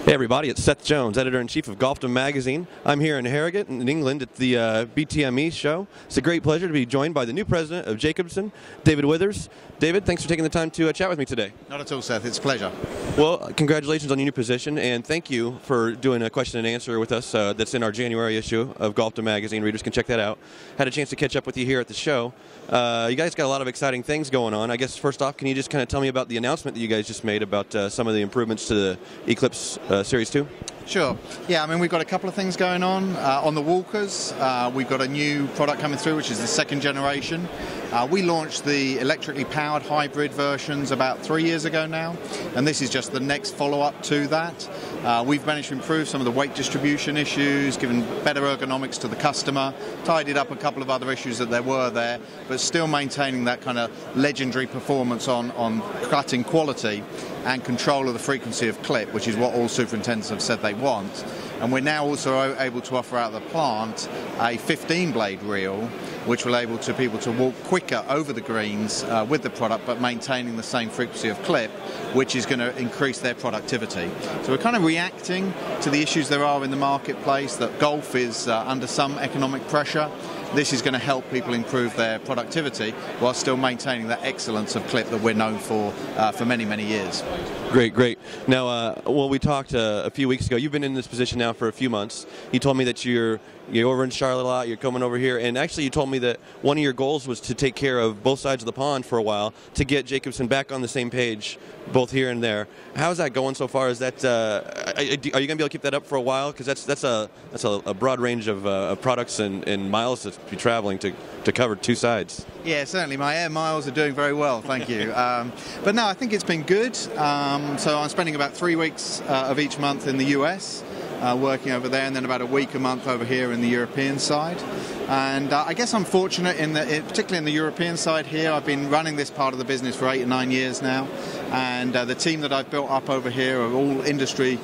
Hey everybody, it's Seth Jones, Editor-in-Chief of Golfdom Magazine. I'm here in Harrogate in England at the BTME show. It's a great pleasure to be joined by the new president of Jacobsen, David Withers. David, thanks for taking the time to chat with me today. Not at all, Seth. It's a pleasure. Well, congratulations on your new position, and thank you for doing a question and answer with us that's in our January issue of Golfdom Magazine. Readers can check that out. Had a chance to catch up with you here at the show. You guys got a lot of exciting things going on. I guess first off, can you just kind of tell me about the announcement that you guys just made about some of the improvements to the Eclipse Series 2? Sure. Yeah, I mean, we've got a couple of things going on. On the walkers, we've got a new product coming through, which is the second generation. We launched the electrically powered hybrid versions about 3 years ago now, and this is just the next follow-up to that. We've managed to improve some of the weight distribution issues, given better ergonomics to the customer, tidied up a couple of other issues that there were there, but still maintaining that kind of legendary performance on cutting quality and control of the frequency of clip, which is what all superintendents have said they want. And we're now also able to offer out of the plant a 15-blade reel, which will enable people to walk quicker over the greens with the product, but maintaining the same frequency of clip, which is going to increase their productivity. So we're kind of reacting to the issues there are in the marketplace, that golf is under some economic pressure. This is going to help people improve their productivity while still maintaining that excellence of clip that we're known for many, many years. Great, great. Now, well, we talked a few weeks ago. You've been in this position now for a few months. You told me that you're over in Charlotte a lot, you're coming over here, and actually you told me that one of your goals was to take care of both sides of the pond for a while to get Jacobsen back on the same page, both here and there. How's that going so far? Is that are you going to be able to keep that up for a while? Because that's a broad range of products and miles to be traveling to cover two sides. Yeah, certainly. My air miles are doing very well, thank you. But no, I think it's been good. So I'm spending about 3 weeks of each month in the US. Working over there, and then about a week a month over here in the European side. And I guess I'm fortunate in that, particularly in the European side here, I've been running this part of the business for 8 or 9 years now, and the team that I've built up over here are all industry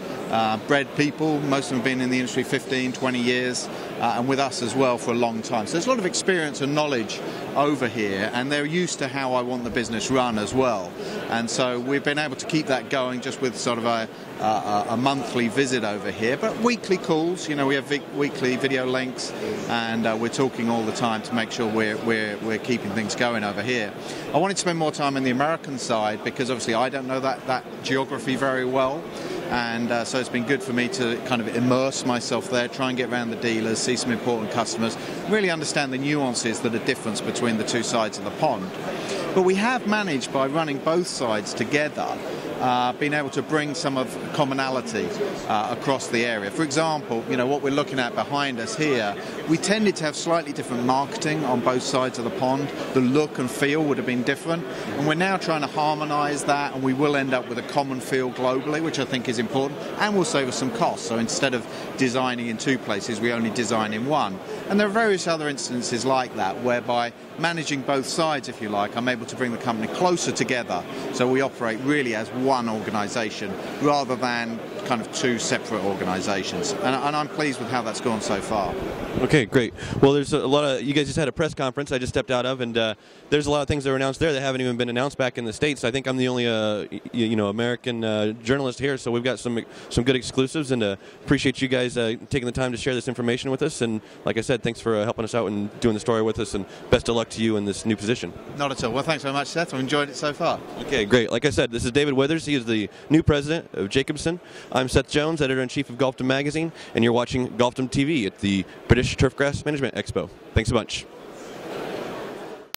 bred people. Most of them have been in the industry 15, 20 years, and with us as well for a long time. So there's a lot of experience and knowledge over here, and they're used to how I want the business run as well. And so we've been able to keep that going just with sort of a monthly visit over here, but weekly calls. You know, we have weekly video links, and we're talking all the time to make sure we're keeping things going over here. I wanted to spend more time in the American side because obviously I don't know that geography very well, and so it's been good for me to kind of immerse myself there, try and get around the dealers, see some important customers, really understand the nuances that are different between the two sides of the pond. But we have managed, by running both sides together, been able to bring some of commonality across the area. For example, you know, what we're looking at behind us here, we tended to have slightly different marketing on both sides of the pond. The look and feel would have been different, and we're now trying to harmonise that, and we will end up with a common feel globally, which I think is important, and will save us some costs. So instead of designing in 2 places, we only design in 1. And there are various other instances like that, whereby managing both sides, if you like, I'm able to bring the company closer together, so we operate really as one organisation rather than kind of 2 separate organisations, and I'm pleased with how that's gone so far. Okay, great. Well, there's a lot of, you guys just had a press conference I just stepped out of, and there's a lot of things that were announced there that haven't even been announced back in the States. I think I'm the only American journalist here, so we've got some good exclusives, and appreciate you guys taking the time to share this information with us. And like I said, thanks for helping us out and doing the story with us, and best of luck to you in this new position. Not at all. Well, thanks very much, Seth. I've enjoyed it so far. Okay, great. Like I said, this is David Withers. He is the new president of Jacobsen. I'm Seth Jones, Editor-in-Chief of Golfdom Magazine, and you're watching Golfdom TV at the British Turfgrass Management Expo. Thanks so much.